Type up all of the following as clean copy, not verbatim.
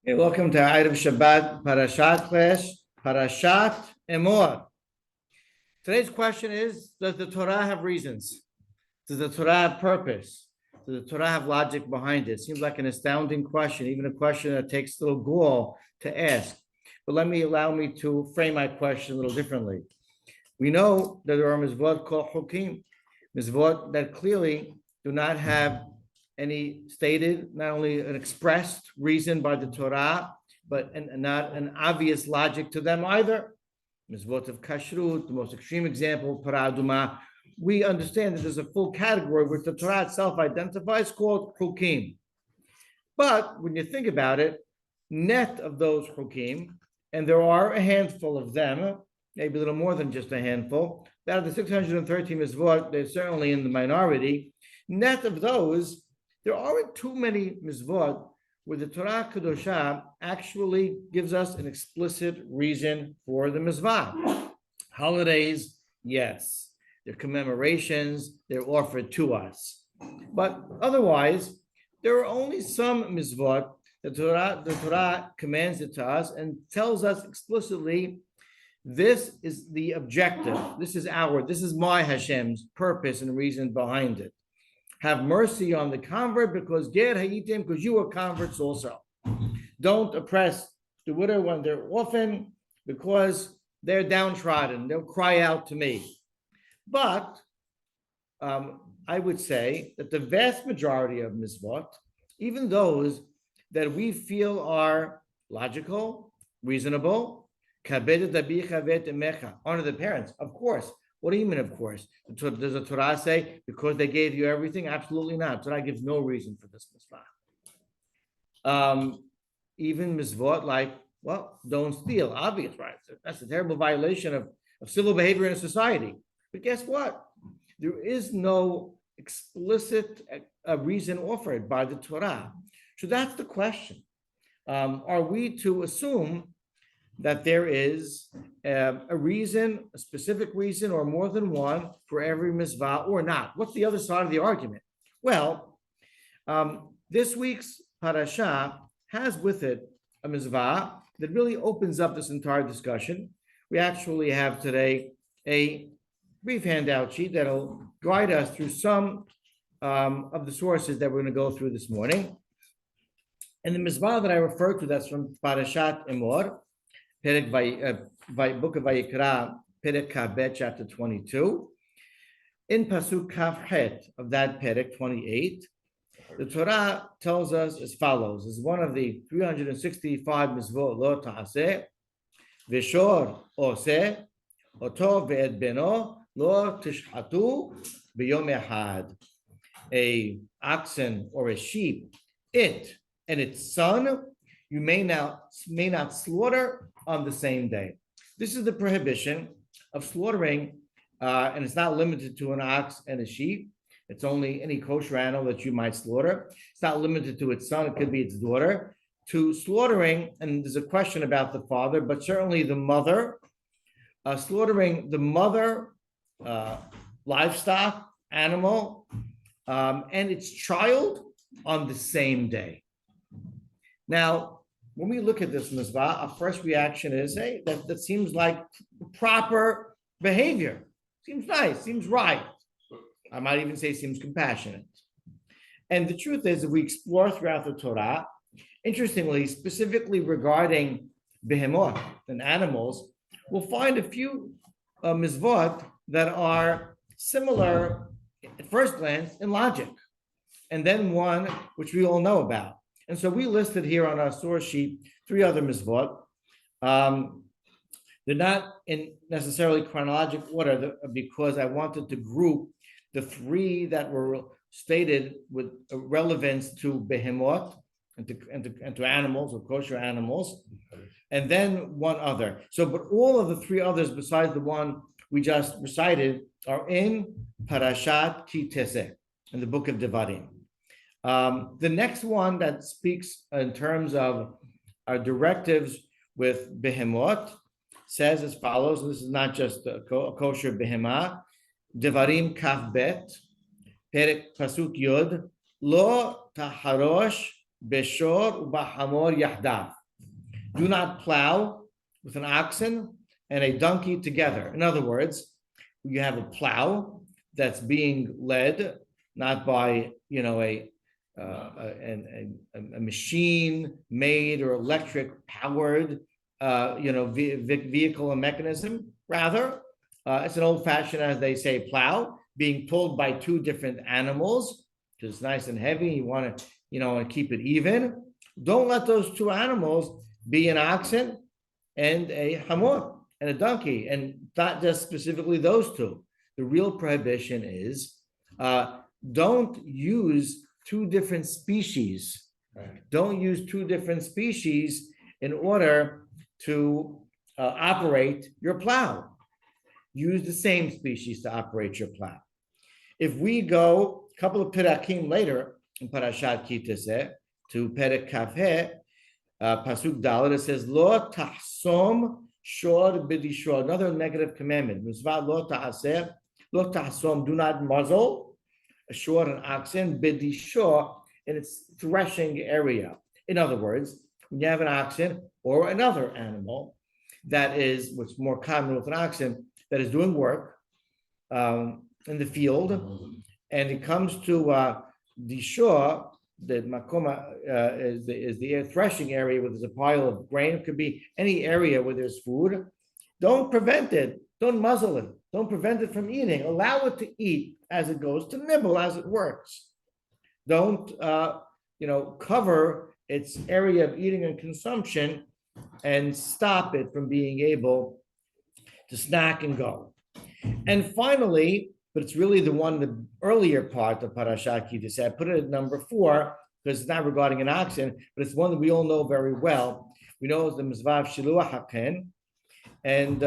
Hey, welcome to Erev Shabbat Parashat class, Parashat Emor. Today's question is, does the Torah have reasons? Does the Torah have purpose? Does the Torah have logic behind it? Seems like an astounding question, even a question that takes a little gall to ask. But allow me to frame my question a little differently. We know that there are mitzvot called chukim, mitzvot that clearly do not have any stated, not only an expressed reason by the Torah, but not an obvious logic to them either. Mitzvot of kashrut, the most extreme example, paraduma. We understand that there's a full category which the Torah itself identifies called chukim. But when you think about it, net of those chukim, and there are a handful of them, maybe a little more than just a handful, out of the 613 mitzvot, they're certainly in the minority. Net of those, there aren't too many mitzvot where the Torah Kedosha actually gives us an explicit reason for the mitzvah. Holidays, yes. They're commemorations, they're offered to us. But otherwise, there are only some mitzvot the Torah commands it to us and tells us explicitly, this is the objective. This is my Hashem's purpose and reason behind it. Have mercy on the convert because you are converts also. Don't oppress the widow when they're orphan because they're downtrodden. They'll cry out to me. But I would say that the vast majority of mitzvot, even those that we feel are logical, reasonable, honor the parents, of course. What do you mean, of course? Does the Torah say because they gave you everything? Absolutely not. Torah gives no reason for this mitzvah. Even mitzvot like, well, don't steal. Obvious, right? That's a terrible violation of civil behavior in a society. But guess what? There is no explicit reason offered by the Torah. So that's the question. Are we to assume that there is a reason, a specific reason, or more than one for every mitzvah or not? What's the other side of the argument? Well, this week's parasha has with it a mitzvah that really opens up this entire discussion. We actually have today a brief handout sheet that'll guide us through some of the sources that we're going to go through this morning. And the mitzvah that I refer to, that's from Parashat Emor, book of Vayikra, Perek Kabet, chapter 22. In Pasuk Kafhet of that Perek 28, the Torah tells us as follows: is one of the 365 mitzvot lo ta'aseh, v'shor oseh, oto ve'ed beno lo tishhatu b'yom echad. A oxen or a sheep, it and its son, you may not slaughter on the same day. This is the prohibition of slaughtering, and it's not limited to an ox and a sheep. It's only any kosher animal that you might slaughter. It's not limited to its son. It could be its daughter. To slaughtering, and there's a question about the father, but certainly the mother, slaughtering the mother, livestock, animal, and its child on the same day. Now, when we look at this mitzvah, our first reaction is, hey, that seems like proper behavior. Seems nice, seems right. I might even say seems compassionate. And the truth is, if we explore throughout the Torah, interestingly, specifically regarding behemoth and animals, we'll find a few mitzvot that are similar at first glance in logic, and then one which we all know about. And so we listed here on our source sheet 3 other mitzvot. They're not in necessarily chronological order because I wanted to group the 3 that were stated with relevance to behemoth and to animals or kosher animals, and then one other. So, but all of the 3 others besides the one we just recited are in Parashat Ki Teseh, in the book of Devarim. The next one that speaks in terms of our directives with behemoth says as follows, and this is not just a kosher behemah, Devarim Kaf Bet, Perek Pasuk Yod, Lo Taharosh beshor u'bahamor yahdav. Do not plow with an oxen and a donkey together. In other words, you have a plow that's being led not by a machine made or electric powered vehicle and mechanism. Rather, it's an old fashioned, as they say, plow being pulled by two different animals because it's nice and heavy. You want to keep it even. Don't let those two animals be an oxen and a hamor and a donkey, and not just specifically those two. The real prohibition is don't use two different species. Right. Don't use two different species in order to operate your plow. Use the same species to operate your plow. If we go a couple of perakim later in Parashat Kiteseh to Perek Kafeh, Pasuk Dalet, it says, Lo tahsom shor b'dishor, another negative commandment. Mitzvah lo tahsom, do not muzzle a shor, an oxen, b'dishor, in its threshing area. In other words, when you have an oxen or another animal that is, what's more common with an oxen, that is doing work in the field, and it comes to dishor, the makoma is the threshing area where there's a pile of grain. It could be any area where there's food. Don't prevent it. Don't muzzle it. Don't prevent it from eating. Allow it to eat as it goes, to nibble as it works. Don't cover its area of eating and consumption and stop it from being able to snack and go. And finally, but it's really the earlier part of Parashat Kiteseh. I put it at number 4 because it's not regarding an oxen, but it's one that we all know very well. We know it's the Mitzvah of Shiluach HaKen, and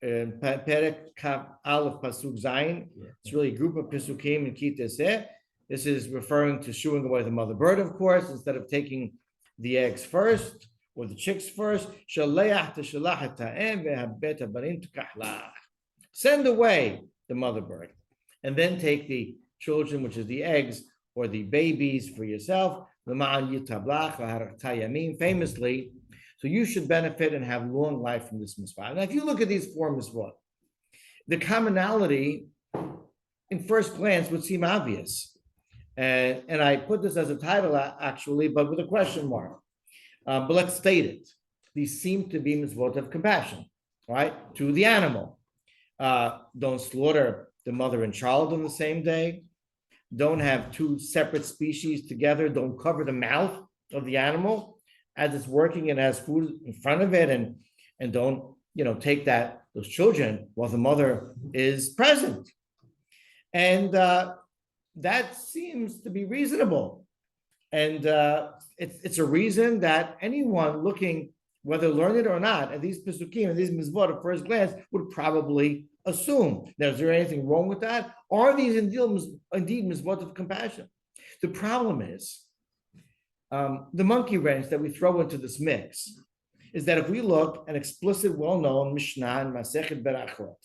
Perek Kaf Aleph Pasuk Zayin. It's really a group of Pesukim in Kiteseh. This is referring to shooing away the mother bird, of course, instead of taking the eggs first or the chicks first. Send away the mother bird, and then take the children, which is the eggs or the babies, for yourself. Famously, so you should benefit and have long life from this mitzvah. Now, if you look at these 4 mitzvot, the commonality, in first glance, would seem obvious. And I put this as a title, actually, but with a question mark. But let's state it. These seem to be mitzvot of compassion, right, to the animal. Don't slaughter the mother and child on the same day. Don't have 2 separate species together. Don't cover the mouth of the animal as it's working and has food in front of it, and don't take those children while the mother is present. And that seems to be reasonable, and it's a reason that anyone looking, whether learned or not, at these pesukim and these mitzvot at first glance would probably assume. Now, is there anything wrong with that? Are these indeed mitzvot of compassion? The problem is the monkey wrench that we throw into this mix is that if we look at an explicit, well-known Mishnah in Masechet Berachot,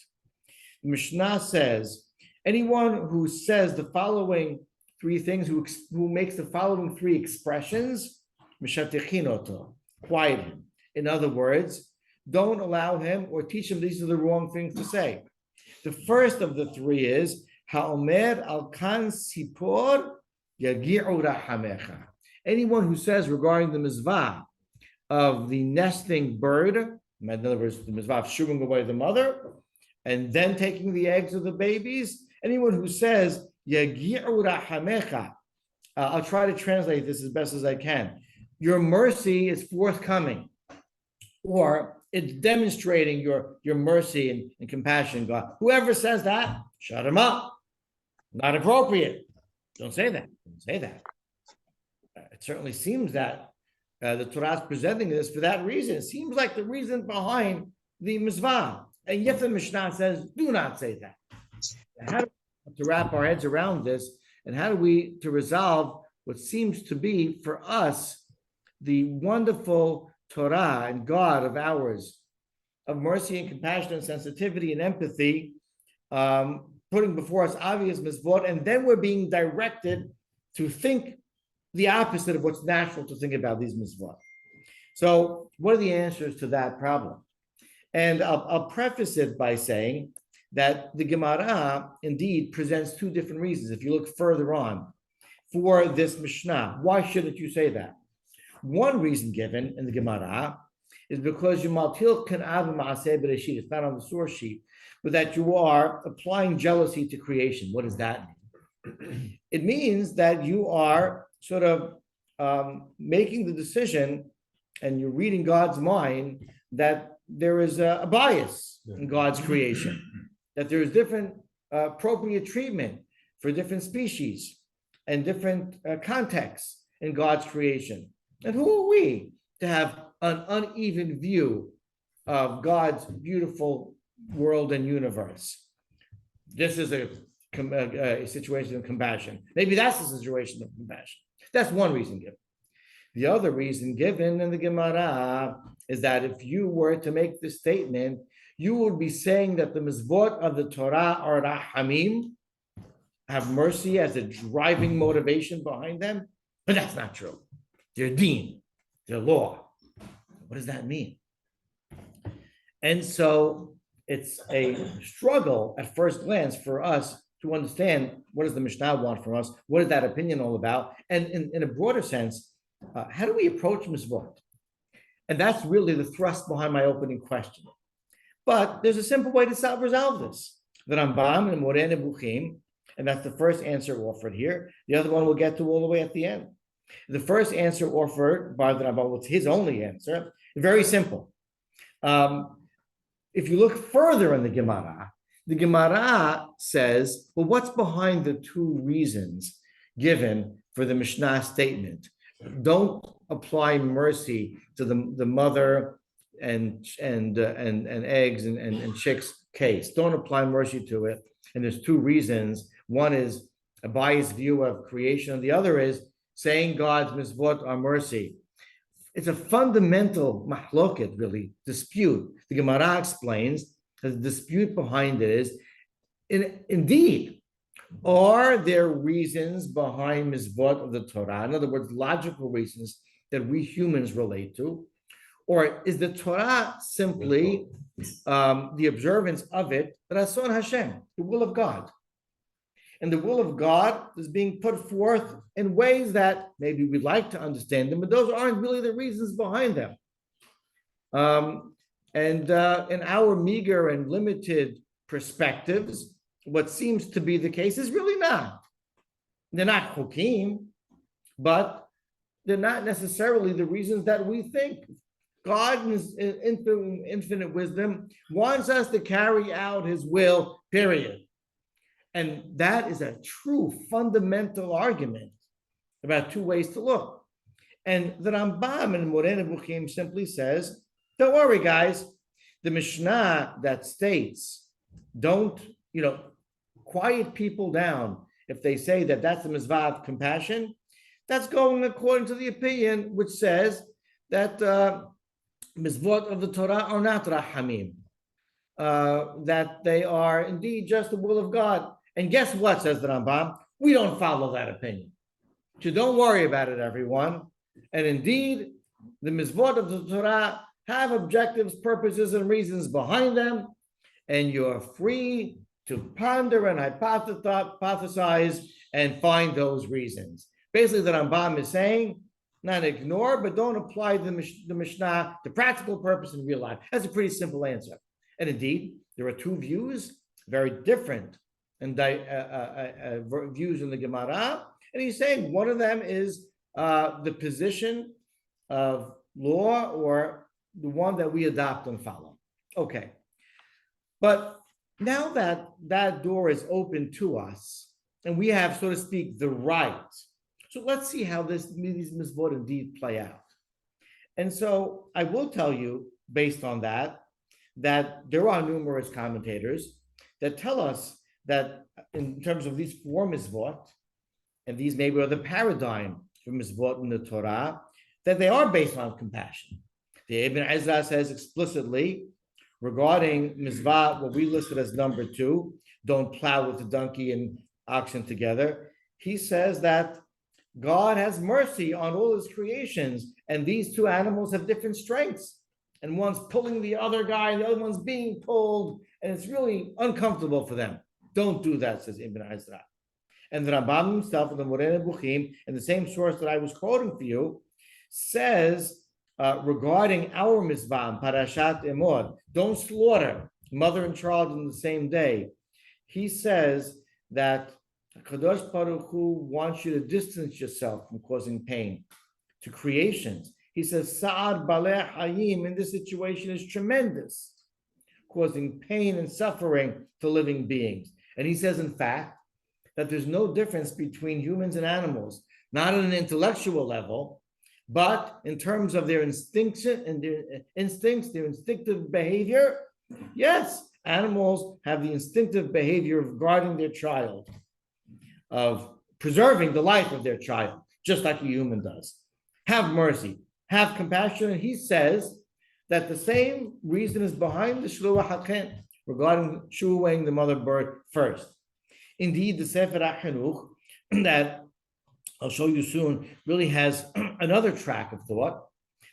the Mishnah says, anyone who says the following 3 things, who makes the following 3 expressions, mishatechinoto, quiet him. In other words, don't allow him or teach him these are the wrong things to say. The first of the 3 is Ha'omer al kan sipor yagi'u rahamecha. Anyone who says regarding the mitzvah of the nesting bird, in other words, the mitzvah of shooing away the mother and then taking the eggs of the babies, anyone who says yagi'u rahamecha, I'll try to translate this as best as I can. Your mercy is forthcoming, or it's demonstrating your mercy and compassion, God. Whoever says that, shut him up. Not appropriate. Don't say that. Don't say that. It certainly seems that the Torah is presenting this for that reason. It seems like the reason behind the mitzvah. And yet the Mishnah says, do not say that. How do we to wrap our heads around this, and how do we to resolve what seems to be for us the wonderful Torah and God of ours, of mercy and compassion and sensitivity and empathy, putting before us obvious mitzvot, and then we're being directed to think the opposite of what's natural to think about these mitzvot. So what are the answers to that problem? And I'll preface it by saying that the Gemara indeed presents two different reasons. If you look further on for this Mishnah, why shouldn't you say that? One reason given in the Gemara is because you maltil kan av ma'aseh bereshit. It's not on the source sheet, but that you are applying jealousy to creation. What does that mean? It means that you are sort of making the decision, and you're reading God's mind, that there is a bias in God's creation, that there is different appropriate treatment for different species and different contexts in God's creation. And who are we to have an uneven view of God's beautiful world and universe? This is a situation of compassion. Maybe that's a situation of compassion. That's one reason given. The other reason given in the Gemara is that if you were to make this statement, you would be saying that the mitzvot of the Torah are rahamim, have mercy as a driving motivation behind them, but that's not true. They're deen, they're law. What does that mean? And so it's a struggle at first glance for us to understand, what does the Mishnah want from us? What is that opinion all about? And in a broader sense, how do we approach mitzvot? And that's really the thrust behind my opening question. But there's a simple way to resolve this. The Rambam and Emor Nebuchim, and that's the first answer offered here. The other one we'll get to all the way at the end. The first answer offered by the Rambam, what's his only answer, very simple. If you look further in the Gemara says, well, what's behind the two reasons given for the Mishnah statement? Don't apply mercy to the mother and eggs and chicks case. Don't apply mercy to it. And there's two reasons. One is a biased view of creation, and the other is saying God's mitzvot are mercy. It's a fundamental mahloket, really, dispute. The Gemara explains that the dispute behind it is, indeed, are there reasons behind mitzvot of the Torah? In other words, logical reasons that we humans relate to? Or is the Torah simply the observance of it, Rason Hashem, the will of God? And the will of God is being put forth in ways that maybe we'd like to understand them, but those aren't really the reasons behind them. In our meager and limited perspectives, what seems to be the case is really not. They're not chukim, but they're not necessarily the reasons that we think. God, in his infinite wisdom, wants us to carry out his will, period. And that is a true fundamental argument about two ways to look. And the Rambam in Emor Nebuchim simply says, don't worry, guys. The Mishnah that states, don't, quiet people down if they say that that's the mitzvah of compassion, that's going according to the opinion which says that mitzvot of the Torah are not rahamim, that they are indeed just the will of God. And guess what, says the Rambam? We don't follow that opinion. So don't worry about it, everyone. And indeed, the mitzvot of the Torah have objectives, purposes, and reasons behind them, and you're free to ponder and hypothesize and find those reasons. Basically, the Rambam is saying, not ignore, but don't apply the Mishnah to practical purpose in real life. That's a pretty simple answer. And indeed, there are two views, very different and views in the Gemara. And he's saying one of them is the position of law, or the one that we adopt and follow. Okay. But now that that door is open to us, and we have, so to speak, the right. So let's see how these mitzvot indeed play out. And so I will tell you, based on that there are numerous commentators that tell us that in terms of these four mitzvot, and these maybe are the paradigm for mitzvot in the Torah, that they are based on compassion. The Ibn Ezra says explicitly regarding mitzvah, what we listed as number 2, don't plow with the donkey and oxen together. He says that God has mercy on all his creations, and these two animals have different strengths. And one's pulling the other guy, and the other one's being pulled, and it's really uncomfortable for them. Don't do that, says Ibn Ezra. And the Rambam himself in the Moreh Nebuchim, in the same source that I was quoting for you, says regarding our mitzvah, Parashat Emor, don't slaughter mother and child in the same day. He says that Kadosh Baruch Hu wants you to distance yourself from causing pain to creations. He says, Sa'ad Baleh Hayim in this situation is tremendous, causing pain and suffering to living beings. And he says, in fact, that there's no difference between humans and animals, not on an intellectual level, but in terms of their instincts and their instincts, their instinctive behavior. Yes, animals have the instinctive behavior of guarding their child, of preserving the life of their child, just like a human does. Have mercy, have compassion. And he says that the same reason is behind the Shluah Haken regarding shuaing the mother bird first. Indeed, the Sefer HaChinuch that I'll show you soon really has another track of thought.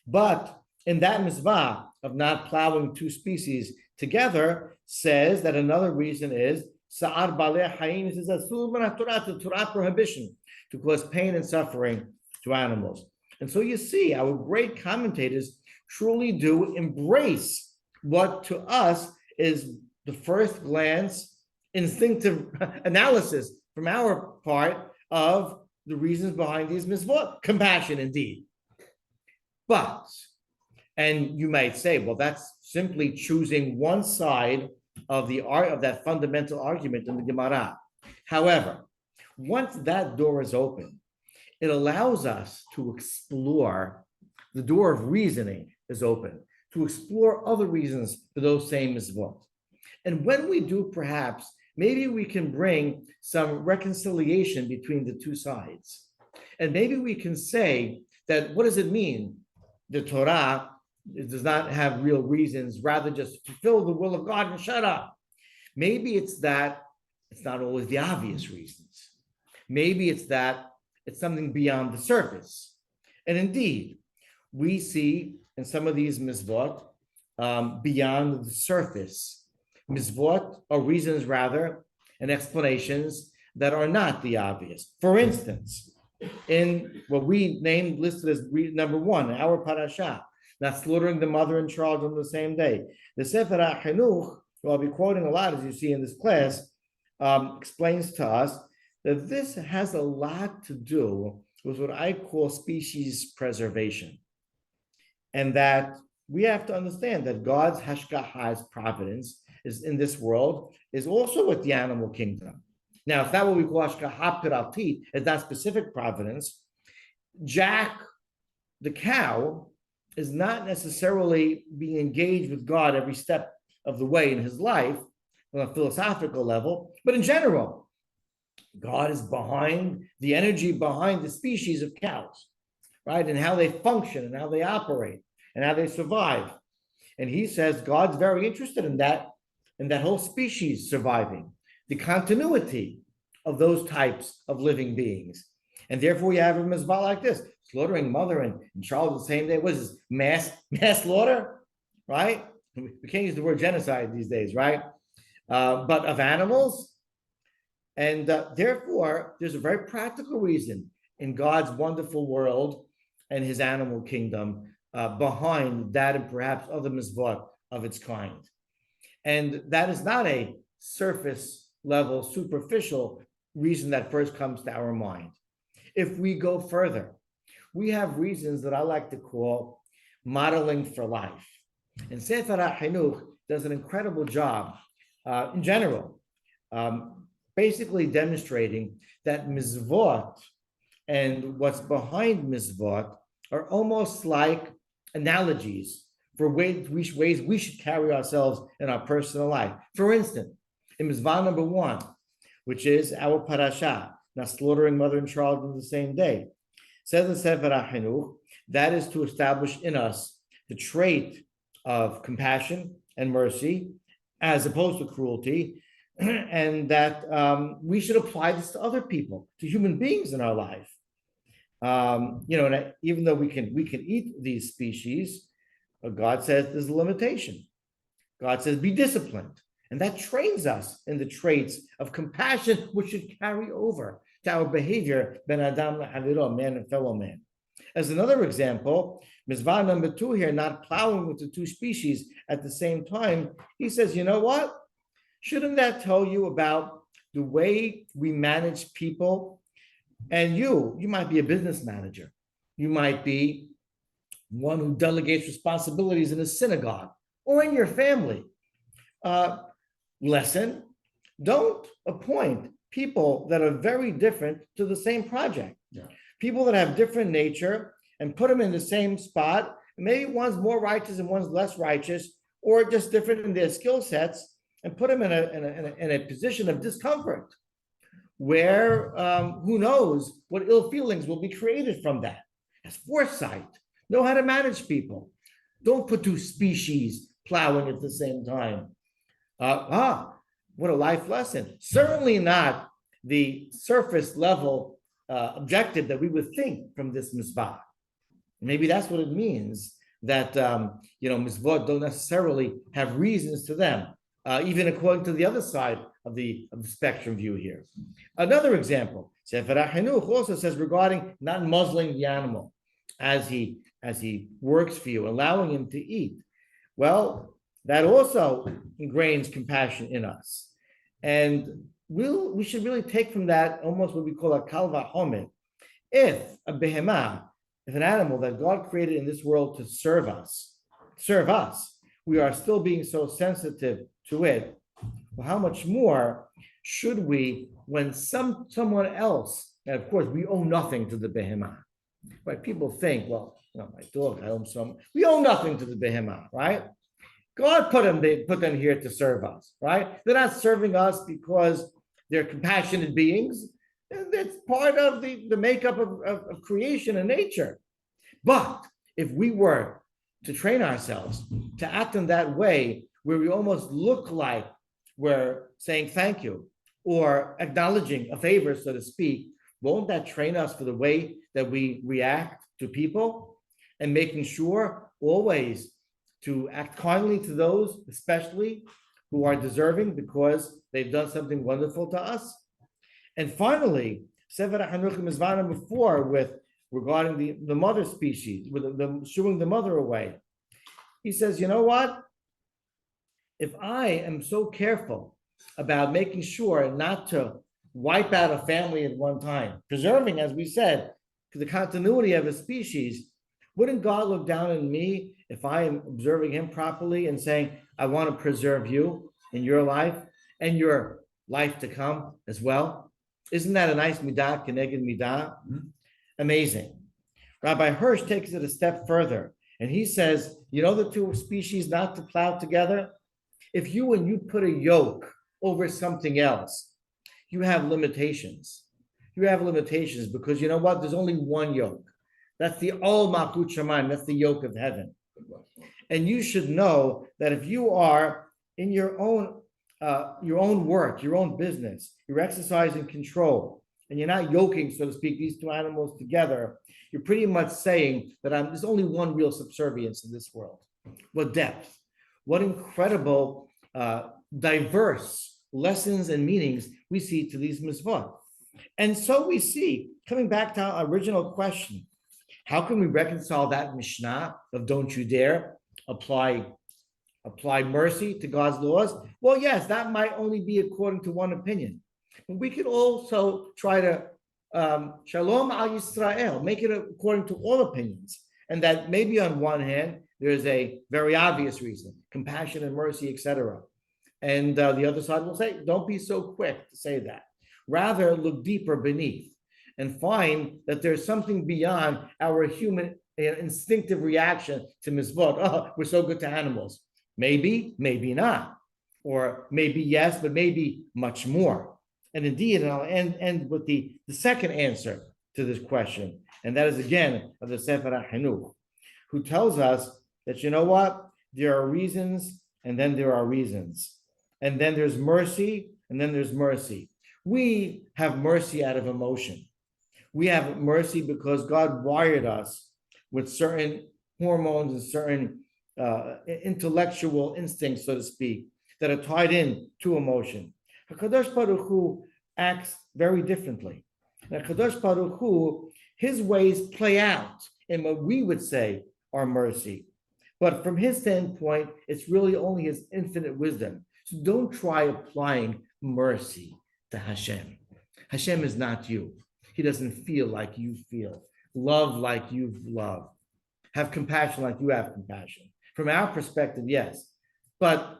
But in that mitzvah of not plowing two species together says that another reason is Sa'ar Baleh Hayim is a Torah prohibition to cause pain and suffering to animals. And so you see, our great commentators truly do embrace what to us is the first glance instinctive analysis from our part of the reasons behind these mitzvot. Compassion, indeed. But, and you might say, well, that's simply choosing one side of the art of that fundamental argument in the Gemara. However, once that door is open, it allows us to explore, the door of reasoning is open, to explore other reasons for those same mitzvot. And when we do, perhaps, maybe we can bring some reconciliation between the two sides. And maybe we can say that, what does it mean? The Torah does not have real reasons, rather just fulfill the will of God and shut up. Maybe it's that it's not always the obvious reasons. Maybe it's that it's something beyond the surface. And indeed, we see in some of these mitzvot beyond the surface. Mitzvot are reasons, rather, and explanations that are not the obvious. For instance, in what we named, listed as number one, our Parashat, not slaughtering the mother and child on the same day. The Sefer HaChinuch, who I'll be quoting a lot, as you see in this class, explains to us that this has a lot to do with what I call species preservation. And that we have to understand that God's hashgaha's providence is in this world is also with the animal kingdom. Now, it's not what we call hashgaha piraltit, it's not specific providence. Jack, the cow, is not necessarily being engaged with God every step of the way in his life on a philosophical level, but in general, God is behind the energy behind the species of cows, right? And how they function and how they operate and how they survive. And he says God's very interested in that whole species surviving, the continuity of those types of living beings. And therefore, you have a mitzvah like this, slaughtering mother and child the same day. What is this, mass slaughter, right? We can't use the word genocide these days, right? But of animals. And therefore, there's a very practical reason in God's wonderful world and his animal kingdom behind that and perhaps other mitzvot of its kind. And that is not a surface level, superficial reason that first comes to our mind. If we go further, we have reasons that I like to call modeling for life. And Sefer HaChinuch does an incredible job in general, basically demonstrating that mitzvot and what's behind mitzvot are almost like analogies for ways we should carry ourselves in our personal life. For instance, in mitzvah number one, which is our parasha, not slaughtering mother and child on the same day, says the Sefer HaChinuch, that is to establish in us the trait of compassion and mercy as opposed to cruelty, and that we should apply this to other people, to human beings in our life. And even though we can eat these species, God says there's a limitation. God says be disciplined, and that trains us in the traits of compassion, which should carry over to our behavior, ben adam la'aviro, man and fellow man. As another example, Mizvah number 2 here, not plowing with the two species at the same time, he says, you know what? Shouldn't that tell you about the way we manage people? And you might be a business manager. You might be one who delegates responsibilities in a synagogue or in your family. Lesson, don't appoint people that are very different to the same project. Yeah. People that have different nature and put them in the same spot. Maybe one's more righteous and one's less righteous, or just different in their skill sets, and put them in a position of discomfort where who knows what ill feelings will be created from that. As foresight, know how to manage people. Don't put two species plowing at the same time. What a life lesson. Certainly not the surface level objective that we would think from this mitzvah. Maybe that's what it means that mitzvot don't necessarily have reasons to them, even according to the other side of the spectrum view here. Another example, Sefer HaChinuch also says regarding not muzzling the animal as he works for you, allowing him to eat. Well, that also ingrains compassion in us. And we should really take from that almost what we call a kal v'chomer. If a behemah, if an animal that God created in this world to serve us, we are still being so sensitive to it, well, how much more should we when someone else, and of course we owe nothing to the behemah, right? People think, well, my dog, I owe some. We owe nothing to the behemah, right? God put them here to serve us, right? They're not serving us because they're compassionate beings. It's part of the makeup of creation and nature. But if we were to train ourselves to act in that way, where we almost look like we're saying thank you or acknowledging a favor, so to speak, won't that train us for the way that we react to people, and making sure always to act kindly to those, especially who are deserving because they've done something wonderful to us? And finally, Sefer HaChinuch Mizvah number 4 regarding the mother species, with the shooing the mother away. He says, you know what? If I am so careful about making sure not to wipe out a family at one time, preserving, as we said, the continuity of a species, wouldn't God look down on me if I am observing him properly and saying, I want to preserve you in your life and your life to come as well? Isn't that a nice midah, keneged midah? Mm-hmm. Amazing. Rabbi Hirsch takes it a step further, and he says, the two species not to plow together? If you put a yoke over something else, you have limitations. You have limitations because you know what? There's only one yoke. That's the Ol Malchut Shamayim. That's the yoke of heaven. And you should know that if you are in your own work, your own business, you're exercising control, and you're not yoking, so to speak, these two animals together, you're pretty much saying that there's only one real subservience in this world. What depth, what incredible, diverse lessons and meanings we see to these mitzvot. And so we see, coming back to our original question, how can we reconcile that Mishnah of don't you dare apply mercy to God's laws? Well, yes, that might only be according to one opinion. But we could also try to Shalom al Yisrael, make it according to all opinions. And that maybe on one hand, there's a very obvious reason, compassion and mercy, etc. And the other side will say, don't be so quick to say that. Rather, look deeper beneath and find that there's something beyond our human instinctive reaction to mitzvot. Oh, we're so good to animals. Maybe, maybe not. Or maybe yes, but maybe much more. And indeed, and I'll end with the second answer to this question, and that is again of the Sefer HaChinuch, who tells us that, you know what? There are reasons, and then there are reasons. And then there's mercy, and then there's mercy. We have mercy out of emotion. We have mercy because God wired us with certain hormones and certain intellectual instincts, so to speak, that are tied in to emotion. HaKadosh Baruch Hu acts very differently. And HaKadosh Baruch Hu, his ways play out in what we would say are mercy. But from his standpoint, it's really only his infinite wisdom. So don't try applying mercy to Hashem. Hashem is not you. He doesn't feel like you feel, love like you love, have compassion like you have compassion. From our perspective, yes. But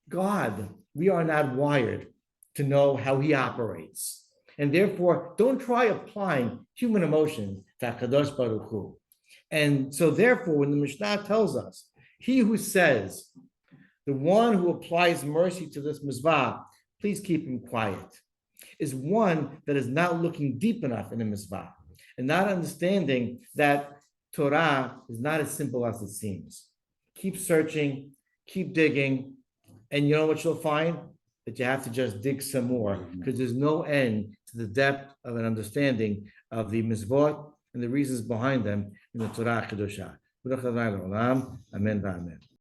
God, we are not wired to know how he operates. And therefore, don't try applying human emotion to HaKadosh Baruch Hu. And so therefore, when the Mishnah tells us, he who says, the one who applies mercy to this mitzvah, please keep him quiet, is one that is not looking deep enough in the mitzvah and not understanding that Torah is not as simple as it seems. Keep searching, keep digging, and you know what you'll find? That you have to just dig some more because there's no end to the depth of an understanding of the mitzvot and the reasons behind them in the Torah Kedusha. Amen.